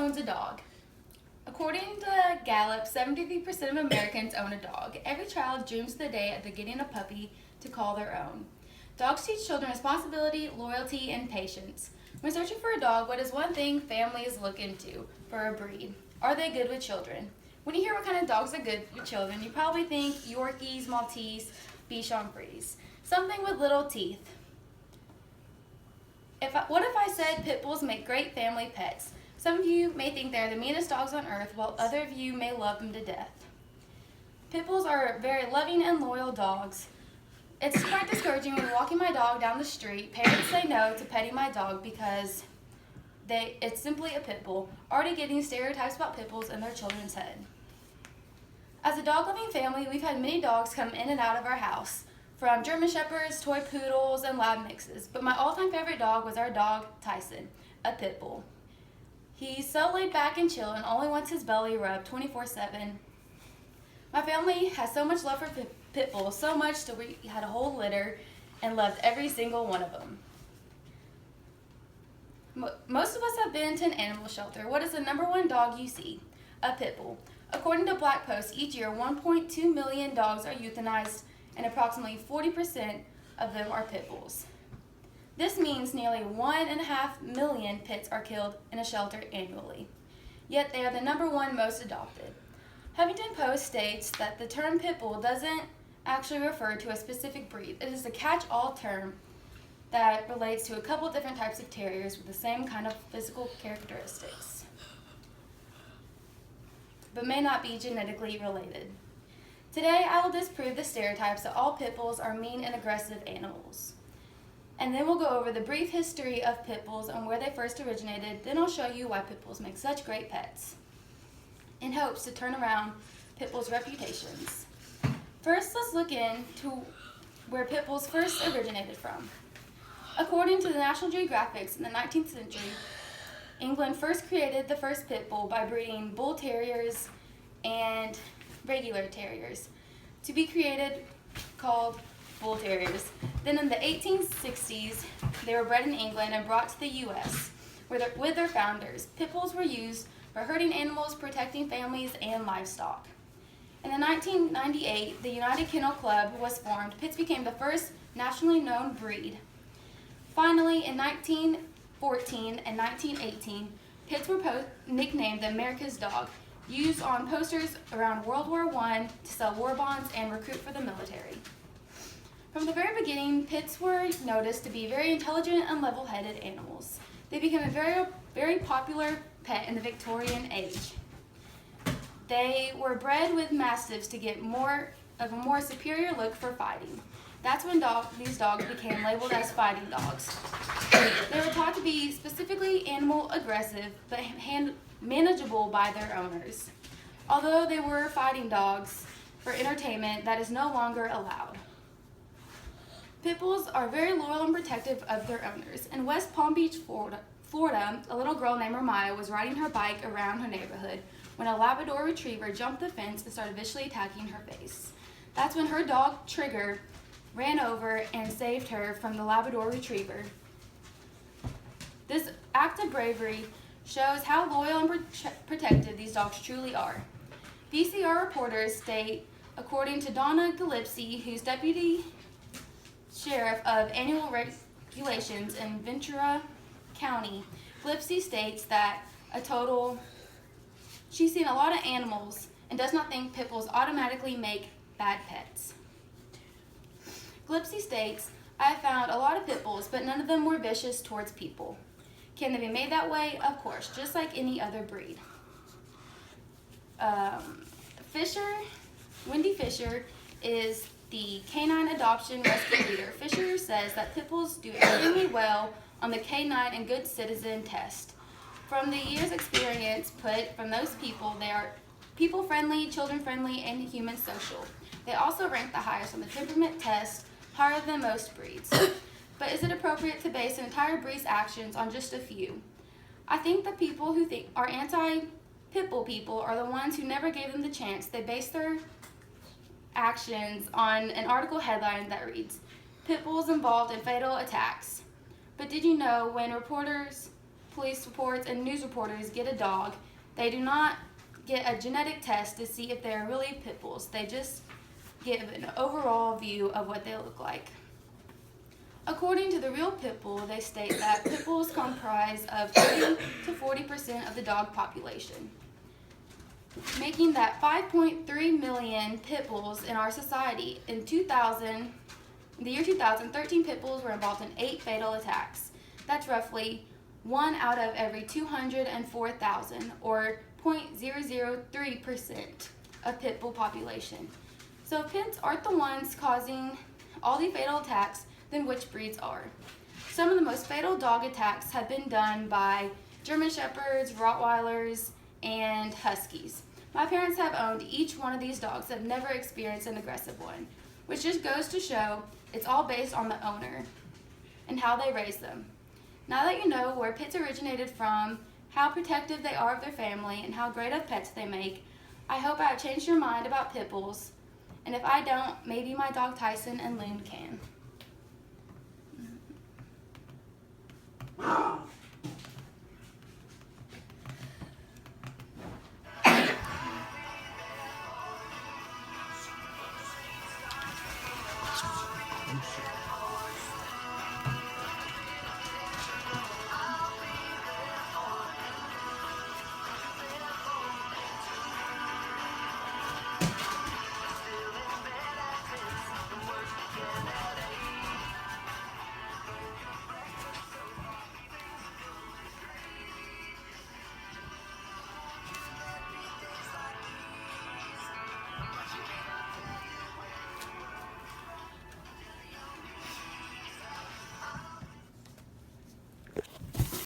owns a dog? According to Gallup, 73% of Americans own a dog. Every child dreams of the day of getting a puppy to call their own. Dogs teach children responsibility, loyalty, and patience. When searching for a dog, what is one thing families look into for a breed? Are they good with children? When you hear what kind of dogs are good with children, you probably think Yorkies, Maltese, Bichon Frise. Something with little teeth. What if I said pit bulls make great family pets? Some of you may think they're the meanest dogs on earth, while other of you may love them to death. Pit bulls are very loving and loyal dogs. It's quite discouraging when walking my dog down the street. Parents say no to petting my dog because it's simply a pit bull, already getting stereotypes about pit bulls in their children's head. As a dog-loving family, we've had many dogs come in and out of our house, from German Shepherds, toy poodles, and lab mixes. But my all-time favorite dog was our dog, Tyson, a pit bull. He's so laid back and chill and only wants his belly rubbed 24/7. My family has so much love for pit bulls, so much that we had a whole litter and loved every single one of them. Most of us have been to an animal shelter. What is the number one dog you see? A pit bull. According to Black Post, each year 1.2 million dogs are euthanized and approximately 40% of them are pit bulls. This means nearly 1.5 million pits are killed in a shelter annually. Yet they are the number one most adopted. Huffington Post states that the term pit bull doesn't actually refer to a specific breed. It is a catch-all term that relates to a couple different types of terriers with the same kind of physical characteristics, but may not be genetically related. Today, I will disprove the stereotypes that all pit bulls are mean and aggressive animals. And then we'll go over the brief history of pit bulls and where they first originated. Then I'll show you why pit bulls make such great pets, in hopes to turn around pit bulls' reputations. First, let's look into where pit bulls first originated from. According to the National Geographic, in the 19th century, England first created the first pit bull by breeding bull terriers and regular terriers to be created called bull terriers. Then in the 1860s, they were bred in England and brought to the U.S. with their founders. Pit bulls were used for herding animals, protecting families, and livestock. In the 1998, the United Kennel Club was formed. Pits became the first nationally known breed. Finally, in 1914 and 1918, pits were nicknamed the America's Dog, used on posters around World War I to sell war bonds and recruit for the military. From the very beginning, pits were noticed to be very intelligent and level-headed animals. They became a very, very popular pet in the Victorian age. They were bred with mastiffs to get more superior look for fighting. That's when these dogs became labeled as fighting dogs. They were taught to be specifically animal aggressive, but manageable by their owners. Although they were fighting dogs for entertainment, that is no longer allowed. Pit bulls are very loyal and protective of their owners. In West Palm Beach, Florida, a little girl named Ramaya was riding her bike around her neighborhood when a Labrador retriever jumped the fence and started viciously attacking her face. That's when her dog, Trigger, ran over and saved her from the Labrador retriever. This act of bravery shows how loyal and protective these dogs truly are. VCR reporters state, according to Donna Gillespie, who's deputy sheriff of annual regulations in Ventura County, Gillespie states that she's seen a lot of animals and does not think pit bulls automatically make bad pets. Gillespie states, I have found a lot of pit bulls, but none of them were vicious towards people. Can they be made that way? Of course, just like any other breed. Wendy Fisher is the canine adoption rescue leader. Fisher says that pit bulls do extremely well on the K9 and Good Citizen test. From the years' experience put from those people, they are people-friendly, children-friendly, and human social. They also rank the highest on the temperament test, higher than most breeds. But is it appropriate to base an entire breed's actions on just a few? I think the people who think are anti-pit bull people are the ones who never gave them the chance. They base their actions on an article headline that reads, "Pit bulls involved in fatal attacks." But did you know when reporters police reports, and news reporters get a dog, they do not get a genetic test to see if they're really pit bulls. They just give an overall view of what they look like. According to the Real Pit Bull, they state that pit bulls comprise of 30 to 40% of the dog population, making that 5.3 million pit bulls in our society. In the year 2000, 13 pit bulls were involved in 8 fatal attacks. That's roughly 1 out of every 204,000, or 0.003% of pit bull population. So if pits aren't the ones causing all the fatal attacks, then which breeds are? Some of the most fatal dog attacks have been done by German Shepherds, Rottweilers, and Huskies. My parents have owned each one of these dogs, have never experienced an aggressive one, which just goes to show it's all based on the owner and how they raise them. Now that you know where pits originated from, how protective they are of their family, and how great of pets they make, I hope I have changed your mind about pit bulls. And if I don't, maybe my dog Tyson and Loon can.